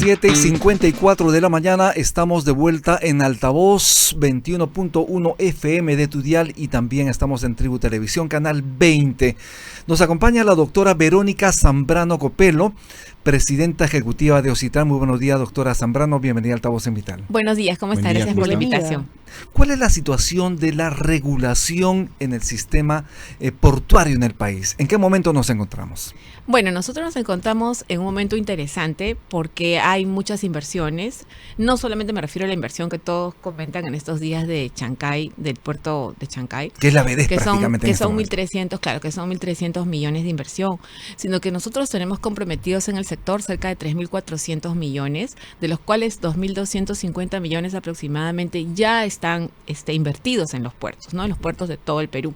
7:54 de la mañana, estamos de vuelta en Altavoz 21.1 FM de tu dial y también estamos en Tribu Televisión, canal 20. Nos acompaña la doctora Verónica Zambrano Copelo, presidenta ejecutiva de OCITRAN. Muy buenos días, doctora Zambrano, bienvenida a Altavoz en Vital. Buenos días, ¿cómo está? Gracias por la invitación. ¿Cuál es la situación de la regulación en el sistema portuario en el país? ¿En qué momento nos encontramos? Bueno, nosotros nos encontramos en un momento interesante porque hay muchas inversiones. No solamente me refiero a la inversión que todos comentan en estos días de Chancay, del puerto de Chancay. Que es la BD prácticamente. Que son 1.300, claro, que son 1.300 millones de inversión. Sino que nosotros tenemos comprometidos en el sector cerca de 3.400 millones, de los cuales 2.250 millones aproximadamente ya están invertidos en los puertos, ¿no? En los puertos de todo el Perú.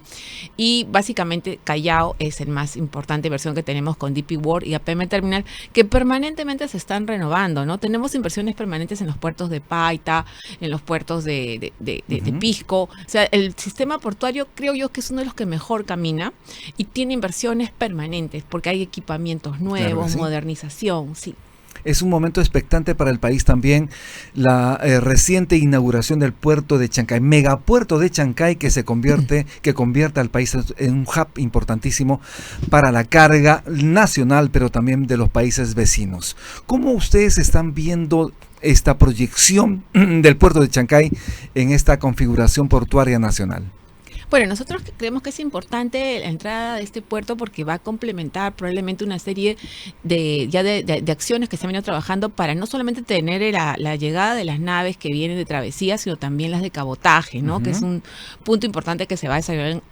Y básicamente Callao es el más importante inversión que tenemos con DP World y APM Terminal, que permanentemente se están renovando, ¿no? Tenemos inversiones permanentes en los puertos de Paita, en los puertos de Pisco. O sea, el sistema portuario creo yo que es uno de los que mejor camina y tiene inversiones permanentes porque hay equipamientos nuevos, claro, ¿sí? Modernización, sí. Es un momento expectante para el país también la reciente inauguración del puerto de Chancay, megapuerto de Chancay que convierte al país en un hub importantísimo para la carga nacional, pero también de los países vecinos. ¿Cómo ustedes están viendo esta proyección del puerto de Chancay en esta configuración portuaria nacional? Bueno, nosotros creemos que es importante la entrada de este puerto porque va a complementar probablemente una serie de acciones que se han venido trabajando para no solamente tener la llegada de las naves que vienen de travesía, sino también las de cabotaje, ¿no? Que es un punto importante que se va a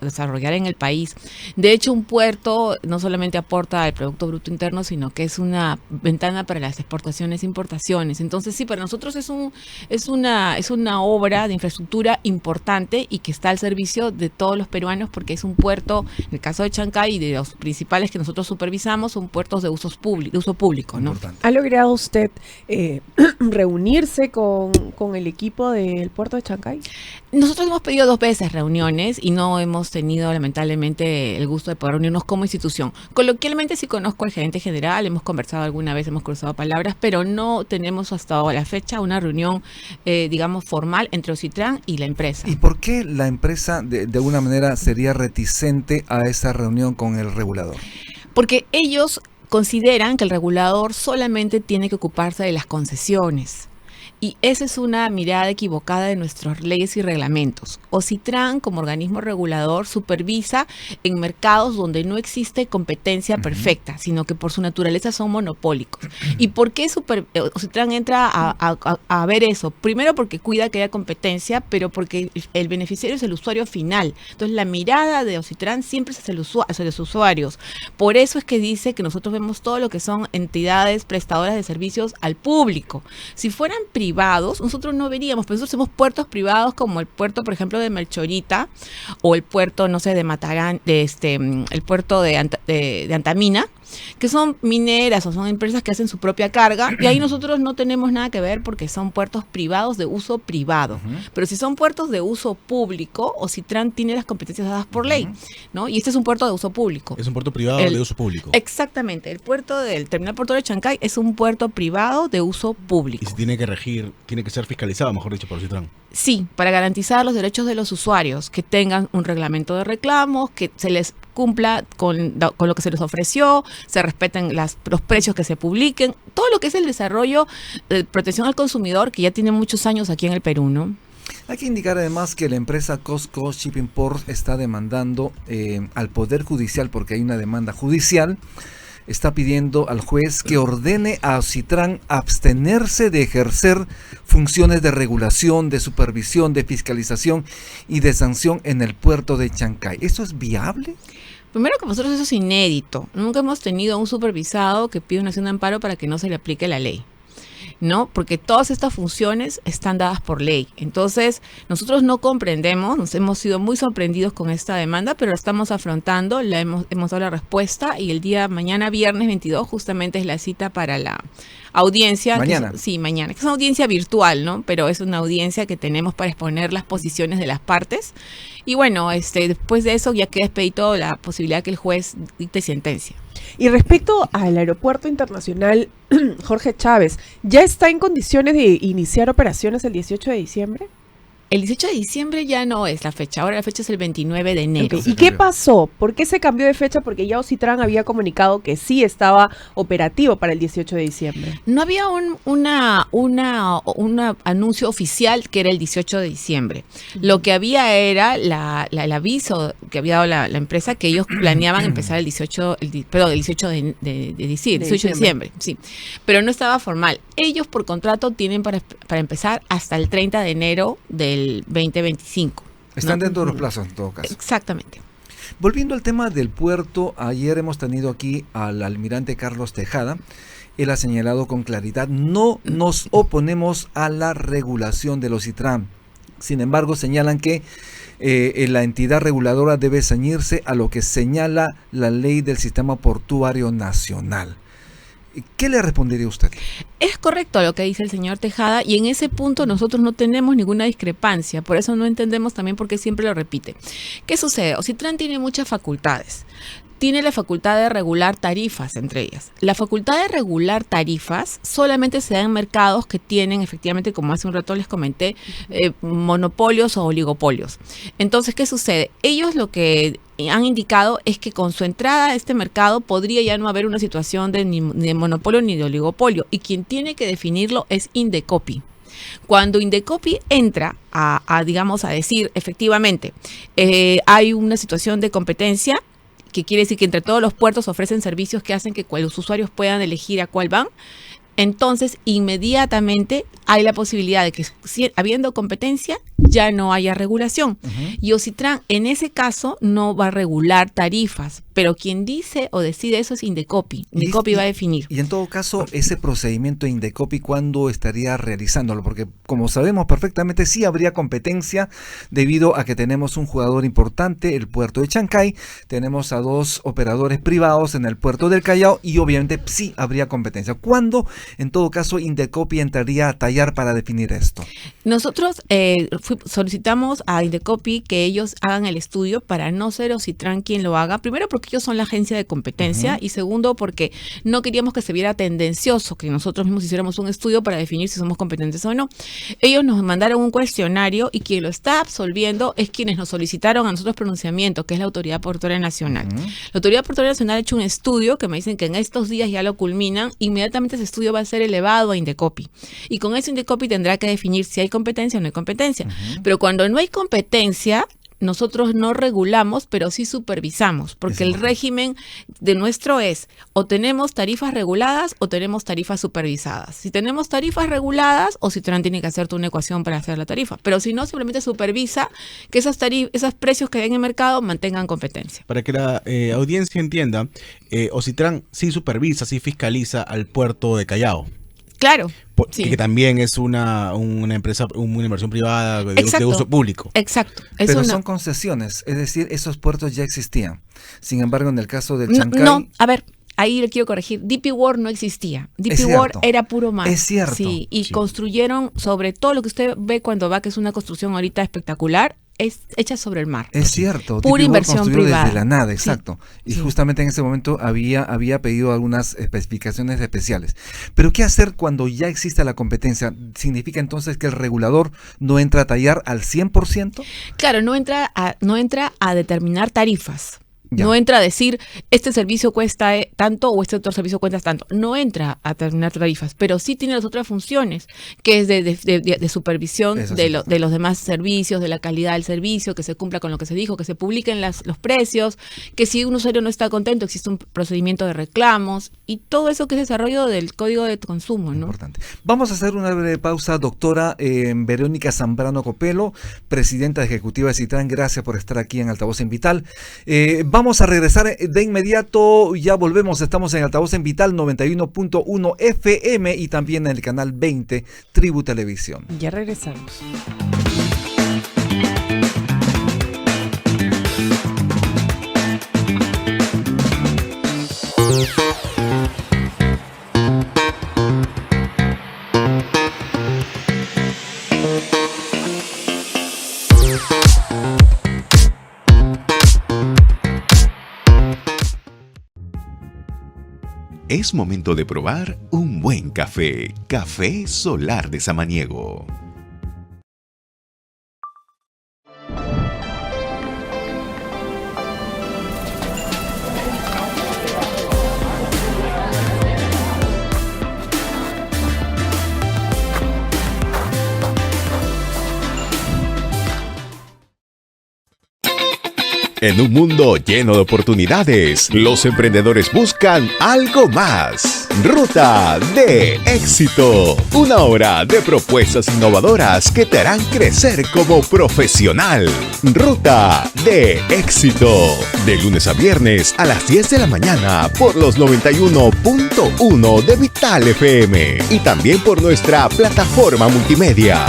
desarrollar en el país. De hecho, un puerto no solamente aporta al Producto Bruto Interno, sino que es una ventana para las exportaciones e importaciones. Entonces, sí, para nosotros es una obra de infraestructura importante y que está al servicio de todos los peruanos porque es un puerto, en el caso de Chancay y de los principales que nosotros supervisamos, son puertos de uso público, ¿no? ¿Ha logrado usted reunirse con el equipo del puerto de Chancay? Nosotros hemos pedido 2 veces reuniones y no hemos tenido lamentablemente el gusto de poder reunirnos como institución. Coloquialmente sí conozco al gerente general, hemos conversado alguna vez, hemos cruzado palabras, pero no tenemos hasta la fecha una reunión, digamos, formal entre OCITRAN y la empresa. ¿Y por qué la empresa de alguna manera sería reticente a esa reunión con el regulador? Porque ellos consideran que el regulador solamente tiene que ocuparse de las concesiones. Y esa es una mirada equivocada de nuestras leyes y reglamentos. OCITRAN, como organismo regulador, supervisa en mercados donde no existe competencia perfecta, sino que por su naturaleza son monopólicos. ¿Y por qué OCITRAN entra a ver eso? Primero porque cuida que haya competencia, pero porque el beneficiario es el usuario final. Entonces la mirada de OCITRAN siempre es hacia los usuarios. Por eso es que dice que nosotros vemos todo lo que son entidades prestadoras de servicios al público. Si fueran privados, nosotros no veríamos, pero nosotros hacemos puertos privados como el puerto, por ejemplo, de Melchorita o el puerto, no sé, de Matarán, el puerto de Antamina, que son mineras o son empresas que hacen su propia carga y ahí nosotros no tenemos nada que ver porque son puertos privados de uso privado. Pero si son puertos de uso público, OCITRAN tiene las competencias dadas por ley, ¿no? Y este es un puerto de uso público. Es un puerto privado de uso público. Exactamente. El puerto del terminal portuario de Chancay es un puerto privado de uso público. Y se tiene que regir, tiene que ser fiscalizado, mejor dicho, por OCITRAN. Sí, para garantizar los derechos de los usuarios, que tengan un reglamento de reclamos, que se les cumpla con lo que se les ofreció, se respeten los precios que se publiquen, todo lo que es el desarrollo de protección al consumidor, que ya tiene muchos años aquí en el Perú, ¿no? Hay que indicar además que la empresa COSCO Shipping Port está demandando al Poder Judicial, porque hay una demanda judicial, está pidiendo al juez que ordene a OCITRAN abstenerse de ejercer funciones de regulación, de supervisión, de fiscalización y de sanción en el puerto de Chancay. ¿Eso es viable? Primero que nosotros eso es inédito. Nunca hemos tenido un supervisado que pida una acción de amparo para que no se le aplique la ley, ¿no? Porque todas estas funciones están dadas por ley. Entonces, nosotros no comprendemos, nos hemos sido muy sorprendidos con esta demanda, pero la estamos afrontando, hemos dado la respuesta y el día mañana, viernes 22, justamente es la cita para la audiencia. Mañana. Mañana. Que es una audiencia virtual, ¿no? Pero es una audiencia que tenemos para exponer las posiciones de las partes. Y bueno, después de eso ya queda expedito la posibilidad que el juez dicte sentencia. Y respecto al aeropuerto internacional Jorge Chávez, ¿ya está en condiciones de iniciar operaciones el 18 de diciembre? El 18 de diciembre ya no es la fecha, ahora la fecha es el 29 de enero. Ok, ¿y qué pasó? ¿Por qué se cambió de fecha? Porque ya Ocitran había comunicado que sí estaba operativo para el 18 de diciembre. No había un anuncio oficial que era el 18 de diciembre. Lo que había era el aviso que había dado la empresa que ellos planeaban empezar el 18 de diciembre, sí. Pero no estaba formal. Ellos por contrato tienen para empezar hasta el 30 de enero del 2025. Están ¿no? dentro de los plazos en todo caso. Exactamente. Volviendo al tema del puerto, ayer hemos tenido aquí al almirante Carlos Tejada. Él ha señalado con claridad: no nos oponemos a la regulación del Ocitran. Sin embargo, señalan que la entidad reguladora debe ceñirse a lo que señala la ley del sistema portuario nacional. ¿Qué le respondería usted? Es correcto lo que dice el señor Tejada y en ese punto nosotros no tenemos ninguna discrepancia, por eso no entendemos también por qué siempre lo repite. ¿Qué sucede? Ocitran tiene muchas facultades. Tiene la facultad de regular tarifas, entre ellas. La facultad de regular tarifas solamente se da en mercados que tienen, efectivamente, como hace un rato les comenté, monopolios o oligopolios. Entonces, ¿qué sucede? Ellos lo que han indicado es que con su entrada a este mercado podría ya no haber una situación de ni de monopolio ni de oligopolio. Y quien tiene que definirlo es Indecopi. Cuando Indecopi entra a decir, efectivamente, hay una situación de competencia, que quiere decir que entre todos los puertos ofrecen servicios que hacen que los usuarios puedan elegir a cuál van, entonces inmediatamente hay la posibilidad de que, habiendo competencia, ya no haya regulación. Y Ocitran en ese caso no va a regular tarifas, pero quien dice o decide eso es Indecopi. Indecopi va a definir. Y en todo caso, ese procedimiento Indecopi, ¿cuándo estaría realizándolo? Porque como sabemos perfectamente, sí habría competencia debido a que tenemos un jugador importante, el puerto de Chancay, tenemos a 2 operadores privados en el puerto del Callao y obviamente sí habría competencia. ¿Cuándo, en todo caso, Indecopi entraría a tallar para definir esto? Nosotros solicitamos a Indecopi que ellos hagan el estudio para no ser Ocitran quien lo haga. Primero porque ellos son la agencia de competencia y segundo porque no queríamos que se viera tendencioso que nosotros mismos hiciéramos un estudio para definir si somos competentes o no. Ellos nos mandaron un cuestionario y quien lo está absolviendo es quienes nos solicitaron a nosotros pronunciamiento, que es la Autoridad Portuaria Nacional. La Autoridad Portuaria Nacional ha hecho un estudio que me dicen que en estos días ya lo culminan. Inmediatamente ese estudio va a ser elevado a Indecopi. Y con eso Indecopi tendrá que definir si hay competencia o no hay competencia. Pero cuando no hay competencia, nosotros no regulamos, pero sí supervisamos, porque el régimen de nuestro es o tenemos tarifas reguladas o tenemos tarifas supervisadas. Si tenemos tarifas reguladas, Ocitran tiene que hacerte una ecuación para hacer la tarifa, pero si no, simplemente supervisa que esos precios que hay en el mercado mantengan competencia. Para que la audiencia entienda, Ocitran sí supervisa, sí fiscaliza al puerto de Callao. Claro. Sí. Que también es una empresa, una inversión privada de uso público. Exacto. Pero son concesiones, es decir, esos puertos ya existían. Sin embargo, en el caso del Chancay... No, a ver, ahí le quiero corregir. DP World no existía. DP World era puro mar. Es cierto. Sí, y construyeron sobre todo lo que usted ve cuando va, que es una construcción ahorita espectacular, es hecha sobre el mar. Es cierto. Pura inversión privada. Desde la nada, exacto. Sí. Y justamente en ese momento había pedido algunas especificaciones especiales. Pero ¿qué hacer cuando ya existe la competencia? ¿Significa entonces que el regulador no entra a tallar al 100%? Claro, no entra a determinar tarifas. Ya. No entra a decir, este servicio cuesta tanto o este otro servicio cuesta tanto. No entra a determinar tarifas, pero sí tiene las otras funciones, que es de supervisión de los demás servicios, de la calidad del servicio, que se cumpla con lo que se dijo, que se publiquen los precios, que si un usuario no está contento, existe un procedimiento de reclamos y todo eso que es desarrollo del Código de Consumo, ¿no? Importante. Vamos a hacer una breve pausa, doctora Verónica Zambrano Copelo, presidenta ejecutiva de Ocitran. Gracias por estar aquí en Altavoz en Vital. Vamos a regresar de inmediato, ya volvemos, estamos en Altavoz en Vital 91.1 FM y también en el canal 20 Tribu Televisión. Ya regresamos. Es momento de probar un buen café. Café Solar de Samaniego. En un mundo lleno de oportunidades, los emprendedores buscan algo más. Ruta de Éxito. Una hora de propuestas innovadoras que te harán crecer como profesional. Ruta de Éxito. De lunes a viernes a las 10 de la mañana por los 91.1 de Vital FM. Y también por nuestra plataforma multimedia.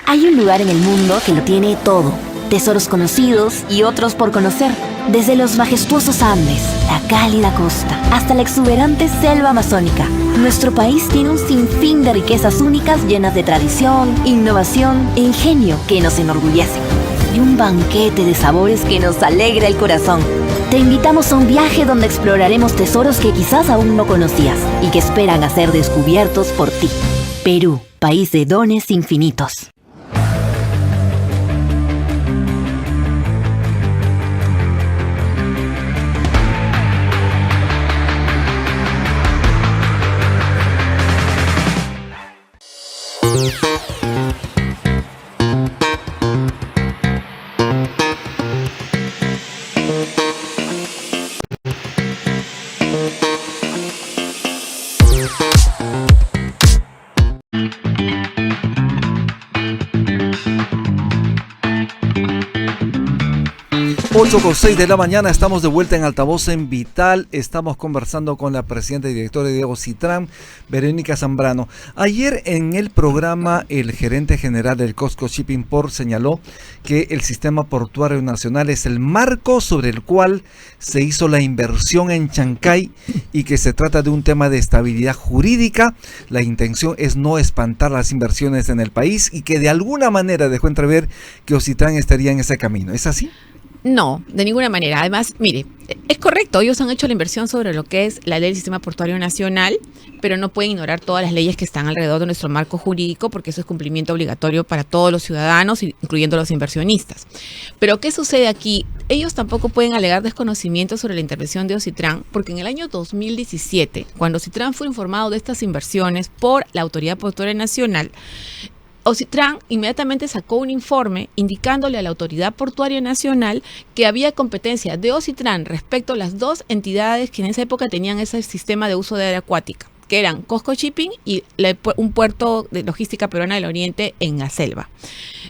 Hay un lugar en el mundo que lo tiene todo. Tesoros conocidos y otros por conocer. Desde los majestuosos Andes, la cálida costa, hasta la exuberante selva amazónica. Nuestro país tiene un sinfín de riquezas únicas llenas de tradición, innovación e ingenio que nos enorgullecen. Y un banquete de sabores que nos alegra el corazón. Te invitamos a un viaje donde exploraremos tesoros que quizás aún no conocías y que esperan a ser descubiertos por ti. Perú, país de dones infinitos. Con 6 de la mañana, estamos de vuelta en Altavoz en Vital. Estamos conversando con la presidenta y directora de Ocitran, Verónica Zambrano. Ayer en el programa, el gerente general del COSCO Shipping Port señaló que el sistema portuario nacional es el marco sobre el cual se hizo la inversión en Chancay y que se trata de un tema de estabilidad jurídica. La intención es no espantar las inversiones en el país y que de alguna manera dejó entrever que Ocitran estaría en ese camino. ¿Es así? No, de ninguna manera. Además, mire, es correcto, ellos han hecho la inversión sobre lo que es la ley del Sistema Portuario Nacional, pero no pueden ignorar todas las leyes que están alrededor de nuestro marco jurídico, porque eso es cumplimiento obligatorio para todos los ciudadanos, incluyendo los inversionistas. Pero ¿qué sucede aquí? Ellos tampoco pueden alegar desconocimiento sobre la intervención de Ocitran, porque en el año 2017, cuando Ocitran fue informado de estas inversiones por la Autoridad Portuaria Nacional, Ocitran inmediatamente sacó un informe indicándole a la Autoridad Portuaria Nacional que había competencia de Ocitran respecto a las dos entidades que en esa época tenían ese sistema de uso de área acuática, que eran COSCO Shipping y un puerto de logística peruana del Oriente en la selva.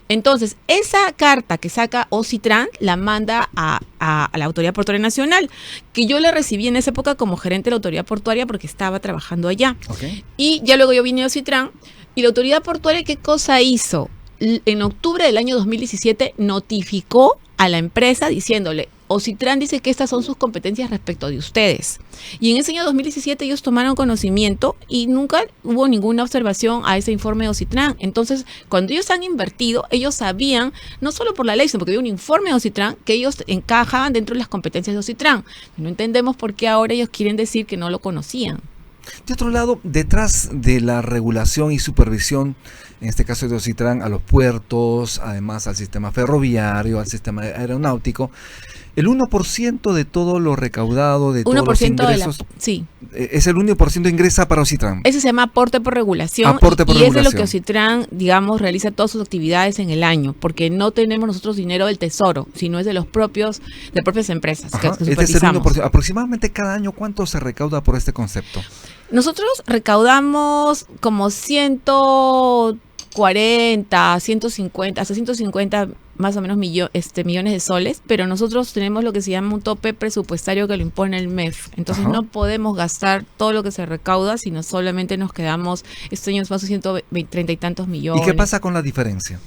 Entonces, esa carta que saca Ocitran la manda a la Autoridad Portuaria Nacional, que yo la recibí en esa época como gerente de la Autoridad Portuaria porque estaba trabajando allá. Okay. Y ya luego yo vine a Ocitran. Y la Autoridad Portuaria, ¿qué cosa hizo? En octubre del año 2017 notificó a la empresa diciéndole, Ocitran dice que estas son sus competencias respecto de ustedes. Y en ese año 2017 ellos tomaron conocimiento y nunca hubo ninguna observación a ese informe de Ocitran. Entonces, cuando ellos han invertido, ellos sabían, no solo por la ley, sino porque había un informe de Ocitran, que ellos encajaban dentro de las competencias de Ocitran. No entendemos por qué ahora ellos quieren decir que no lo conocían. De otro lado, detrás de la regulación y supervisión, en este caso de Ocitran, a los puertos, además al sistema ferroviario, al sistema aeronáutico, el 1% de todo lo recaudado, de todos los ingresos, sí, es el 1% ingresa para Ocitran. Ese se llama aporte por regulación. Y es de lo que Ocitran, digamos, realiza todas sus actividades en el año, porque no tenemos nosotros dinero del tesoro, sino es de los propias empresas. Ajá, que supervisamos. Es el 1%. Aproximadamente cada año, ¿cuánto se recauda por este concepto? Nosotros recaudamos como 130 40, 150, hasta 150 más o menos millones de soles, pero nosotros tenemos lo que se llama un tope presupuestario que lo impone el MEF. Entonces no podemos gastar todo lo que se recauda, sino solamente nos quedamos, este año más de 130 y tantos millones. ¿Y qué pasa con la diferencia?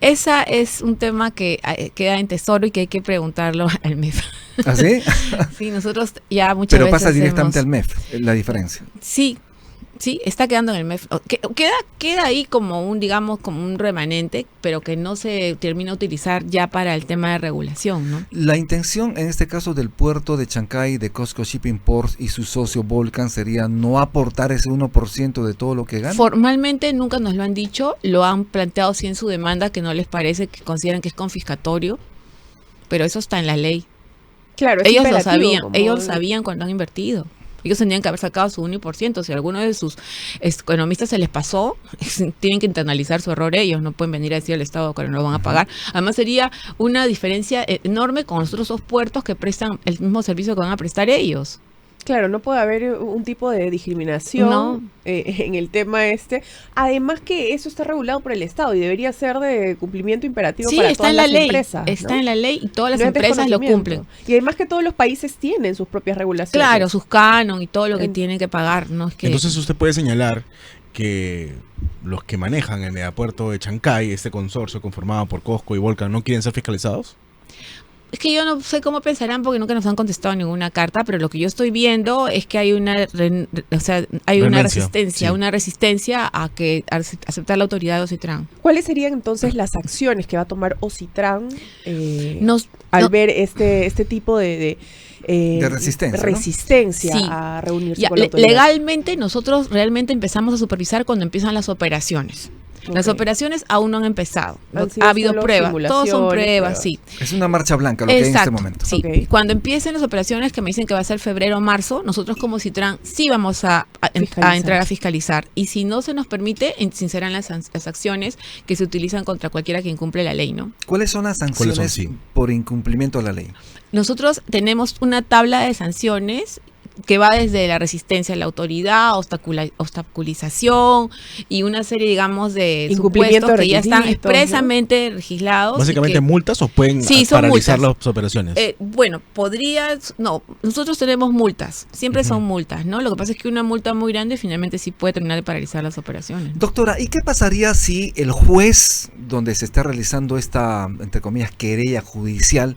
Esa es un tema que queda en Tesoro y que hay que preguntarlo al MEF. ¿Ah, sí? Sí, nosotros ya muchas Pero veces pasa directamente al MEF, la diferencia. Sí, está quedando en el MEF. Queda ahí como un remanente, pero que no se termina de utilizar ya para el tema de regulación, ¿no? La intención en este caso del puerto de Chancay, de COSCO Shipping Ports y su socio Volcan sería no aportar ese 1% de todo lo que gana. Formalmente nunca nos lo han dicho, lo han planteado sí en su demanda, que no les parece, que consideran que es confiscatorio, pero eso está en la ley. Claro, es Ellos lo imperativo, sabían cuando han invertido. Ellos tendrían que haber sacado su 1%. Si a alguno de sus economistas se les pasó, tienen que internalizar su error ellos. No pueden venir a decir al Estado que no lo van a pagar. Además, sería una diferencia enorme con los otros dos puertos que prestan el mismo servicio que van a prestar ellos. Claro, no puede haber un tipo de discriminación en el tema Además que eso está regulado por el Estado y debería ser de cumplimiento imperativo para todas las empresas. Está en la ley y todas las empresas lo cumplen. Y además que todos los países tienen sus propias regulaciones. Claro, sus canon y todo lo que tienen que pagar. ¿No? Es que... Entonces usted puede señalar que los que manejan el megapuerto de Chancay, este consorcio conformado por COSCO y Volcan, ¿no quieren ser fiscalizados? Es que yo no sé cómo pensarán porque nunca nos han contestado ninguna carta, pero lo que yo estoy viendo es que hay una resistencia a aceptar la autoridad de Ocitran. ¿Cuáles serían entonces las acciones que va a tomar Ocitran al ver este tipo de resistencia ¿no? a reunirse con la autoridad? Legalmente nosotros realmente empezamos a supervisar cuando empiezan las operaciones. Las operaciones aún no han empezado. Ha habido pruebas. Todos son pruebas, sí. Es una marcha blanca lo que hay en este momento. Sí. Cuando empiecen las operaciones, que me dicen que va a ser febrero o marzo, nosotros como Ocitran sí vamos a entrar a fiscalizar. Y si no se nos permite, sincerarán las acciones que se utilizan contra cualquiera que incumple la ley, ¿no? ¿Cuáles son las sanciones por incumplimiento a la ley? Nosotros tenemos una tabla de sanciones que va desde la resistencia a la autoridad, obstaculización y una serie, digamos, de supuestos que ya están expresamente legislados. Básicamente multas o pueden paralizar las operaciones. Bueno, nosotros tenemos multas, siempre son multas, ¿no? Lo que pasa es que una multa muy grande finalmente sí puede terminar de paralizar las operaciones. Doctora, ¿y qué pasaría si el juez donde se está realizando esta, entre comillas, querella judicial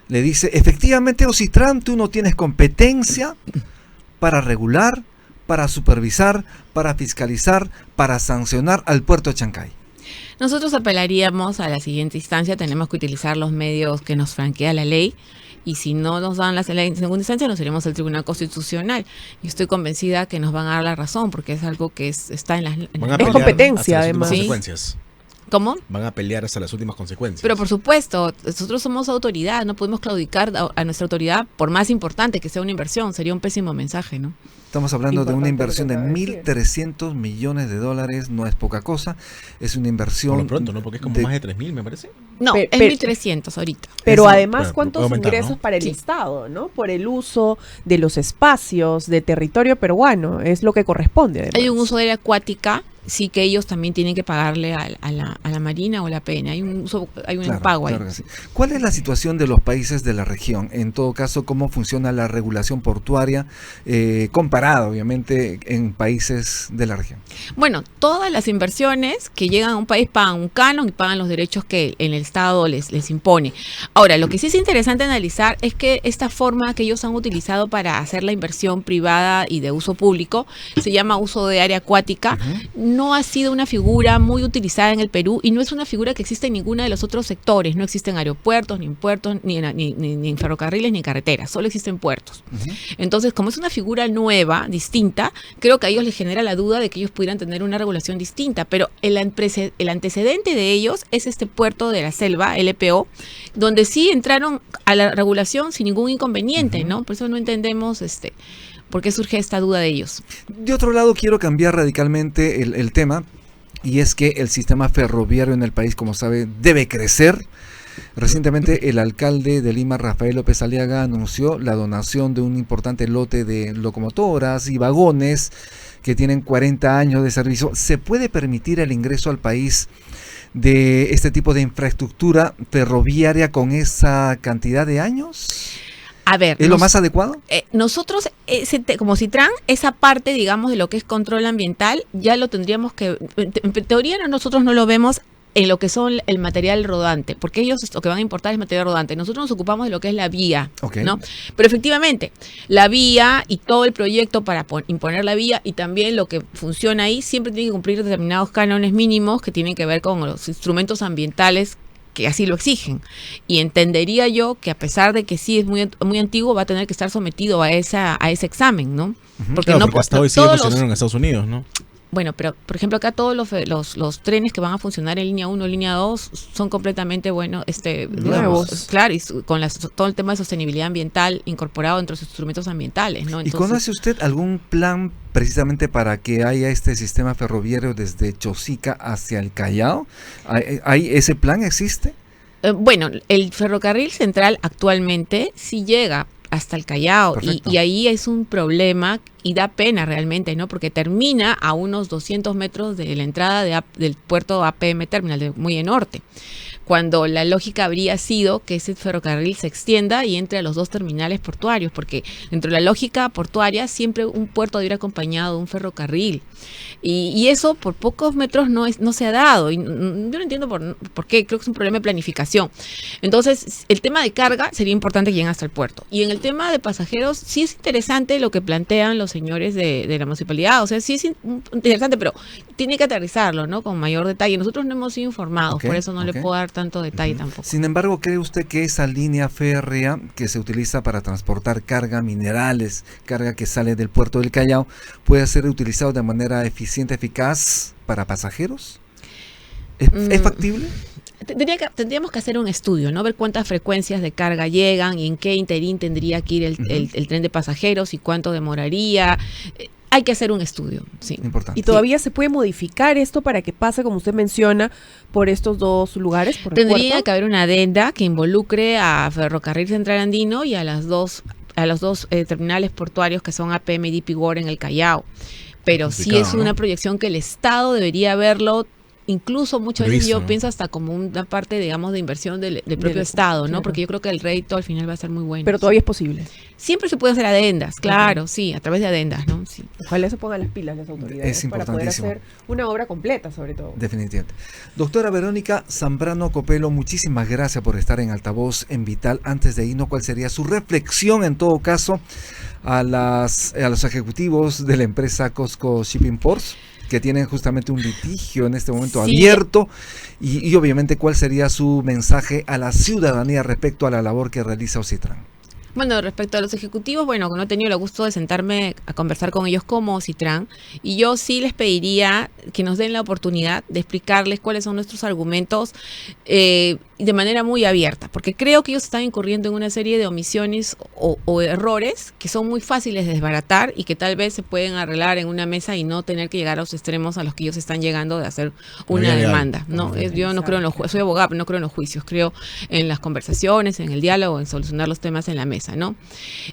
le dice, efectivamente, Ocitran, tú no tienes competencia para regular, para supervisar, para fiscalizar, para sancionar al puerto de Chancay? Nosotros apelaríamos a la siguiente instancia, tenemos que utilizar los medios que nos franquea la ley, y si no nos dan la segunda instancia, nos iremos al Tribunal Constitucional. Y estoy convencida que nos van a dar la razón, porque es algo que está en las es competencia, además. Consecuencias. ¿Cómo? Van a pelear hasta las últimas consecuencias. Pero por supuesto, nosotros somos autoridad, no podemos claudicar a nuestra autoridad, por más importante que sea una inversión, sería un pésimo mensaje, ¿no? Estamos hablando de una inversión de $1.300 millones, no es poca cosa, es una inversión... Por lo pronto, ¿no? Porque es como más de 3.000, me parece. No, es 1.300 ahorita. Pero además, ¿cuántos aumentar, ingresos para el Estado, ¿no? Por el uso de los espacios de territorio peruano, es lo que corresponde, además. Hay un uso de área acuática, sí, que ellos también tienen que pagarle a la Marina o la PN. Hay un pago ahí. Claro que sí. ¿Cuál es la situación de los países de la región? En todo caso, ¿cómo funciona la regulación portuaria comparada, obviamente, en países de la región? Bueno, todas las inversiones que llegan a un país pagan un canon y pagan los derechos que el Estado les impone. Ahora, lo que sí es interesante analizar es que esta forma que ellos han utilizado para hacer la inversión privada y de uso público se llama uso de área acuática. No ha sido una figura muy utilizada en el Perú y no es una figura que existe en ninguno de los otros sectores. No existen aeropuertos, ni puertos, ni en ferrocarriles, ni en carreteras. Solo existen puertos. Entonces, como es una figura nueva, distinta, creo que a ellos les genera la duda de que ellos pudieran tener una regulación distinta. Pero el antecedente de ellos es este puerto de la Selva, LPO, donde sí entraron a la regulación sin ningún inconveniente, ¿no? Por eso no entendemos ¿por qué surge esta duda de ellos? De otro lado, quiero cambiar radicalmente el tema, y es que el sistema ferroviario en el país, como sabe, debe crecer. Recientemente el alcalde de Lima, Rafael López Aliaga, anunció la donación de un importante lote de locomotoras y vagones que tienen 40 años de servicio. ¿Se puede permitir el ingreso al país de este tipo de infraestructura ferroviaria con esa cantidad de años? A ver, ¿es lo más adecuado? Nosotros, como Citran, esa parte, digamos, de lo que es control ambiental, ya lo tendríamos que, en teoría nosotros no lo vemos en lo que son el material rodante, porque ellos lo que van a importar es material rodante. Nosotros nos ocupamos de lo que es la vía, ¿no? Pero efectivamente, la vía y todo el proyecto para imponer la vía y también lo que funciona ahí siempre tiene que cumplir determinados cánones mínimos que tienen que ver con los instrumentos ambientales que así lo exigen. Y entendería yo que a pesar de que sí es muy, muy antiguo, va a tener que estar sometido a ese examen, ¿no? Porque claro, porque hasta hoy sigue funcionando en Estados Unidos, ¿no? Bueno, pero por ejemplo acá todos los trenes que van a funcionar en línea 1, línea 2 son completamente nuevos, claro, y con todo el tema de sostenibilidad ambiental incorporado entre los instrumentos ambientales, ¿no? Entonces, ¿y conoce usted algún plan precisamente para que haya este sistema ferroviario desde Chosica hacia el Callao? ¿Ese plan existe? Bueno, el ferrocarril central actualmente sí llega hasta el Callao y ahí es un problema y da pena realmente, ¿no? Porque termina a unos 200 metros de la entrada del puerto APM Terminal de Muelle Norte, cuando la lógica habría sido que ese ferrocarril se extienda y entre a los dos terminales portuarios, porque dentro de la lógica portuaria siempre un puerto debe ir acompañado de un ferrocarril. Y eso por pocos metros no se ha dado. Y yo no entiendo por qué, creo que es un problema de planificación. Entonces, el tema de carga sería importante que lleguen hasta el puerto. Y en el tema de pasajeros, sí es interesante lo que plantean los señores de la municipalidad. O sea, sí es interesante, pero tiene que aterrizarlo, ¿no? Con mayor detalle. Nosotros no hemos sido informados, por eso no le puedo dar tanto detalle tampoco. Sin embargo, ¿cree usted que esa línea férrea que se utiliza para transportar carga, minerales, carga que sale del puerto del Callao, puede ser utilizado de manera eficiente, eficaz para pasajeros? ¿Es factible? Tendríamos que hacer un estudio, ¿no? Ver cuántas frecuencias de carga llegan y en qué interín tendría que ir el tren de pasajeros y cuánto demoraría. Hay que hacer un estudio, sí. Importante. ¿Y todavía se puede modificar esto para que pase, como usted menciona, por estos dos lugares? Tendría que haber una adenda que involucre a Ferrocarril Central Andino y a los dos terminales portuarios que son APM y DP World en el Callao. Pero sí es una proyección que el Estado debería verlo. Incluso muchas veces yo pienso hasta como una parte, digamos, de inversión del propio Estado, ¿no? Claro. Porque yo creo que el rédito al final va a ser muy bueno. Pero todavía es posible. Siempre se puede hacer adendas, claro, sí, a través de adendas, ¿no? Sí. Ojalá se pongan las pilas las autoridades para poder hacer una obra completa, sobre todo. Definitivamente. Doctora Verónica Zambrano Copelo, muchísimas gracias por estar en Altavoz en Vital. Antes de irnos, ¿cuál sería su reflexión, en todo caso, a los ejecutivos de la empresa Cosco Shipping Ports, que tienen justamente un litigio en este momento abierto, y obviamente cuál sería su mensaje a la ciudadanía respecto a la labor que realiza Ocitran? Bueno, respecto a los ejecutivos, bueno, no he tenido el gusto de sentarme a conversar con ellos como Ocitran, y yo sí les pediría que nos den la oportunidad de explicarles cuáles son nuestros argumentos de manera muy abierta, porque creo que ellos están incurriendo en una serie de omisiones o errores que son muy fáciles de desbaratar y que tal vez se pueden arreglar en una mesa y no tener que llegar a los extremos a los que ellos están llegando de hacer una demanda. No, yo no creo en los juicios, soy abogado, pero no creo en los juicios, creo en las conversaciones, en el diálogo, en solucionar los temas en la mesa, ¿no?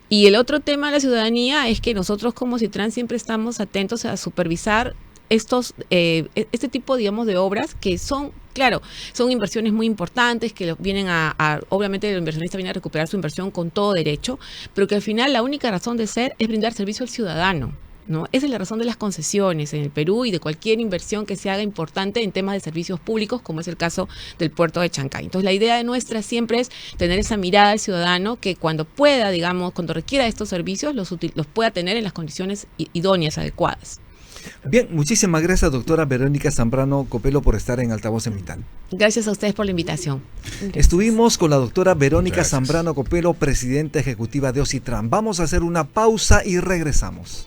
Y el otro tema de la ciudadanía es que nosotros como Ocitran siempre estamos atentos a supervisar este tipo, digamos, de obras que son, claro, son inversiones muy importantes que vienen obviamente el inversionista viene a recuperar su inversión con todo derecho, pero que al final la única razón de ser es brindar servicio al ciudadano, ¿no? Esa es la razón de las concesiones en el Perú y de cualquier inversión que se haga importante en temas de servicios públicos, como es el caso del puerto de Chancay. Entonces, la idea nuestra siempre es tener esa mirada al ciudadano que cuando pueda, digamos, cuando requiera estos servicios, los pueda tener en las condiciones idóneas, adecuadas. Bien, muchísimas gracias, doctora Verónica Zambrano Copelo, por estar en Altavoz en Vital. Gracias a ustedes por la invitación. Gracias. Estuvimos con la doctora Verónica Zambrano Copelo, presidenta ejecutiva de Ocitran. Vamos a hacer una pausa y regresamos.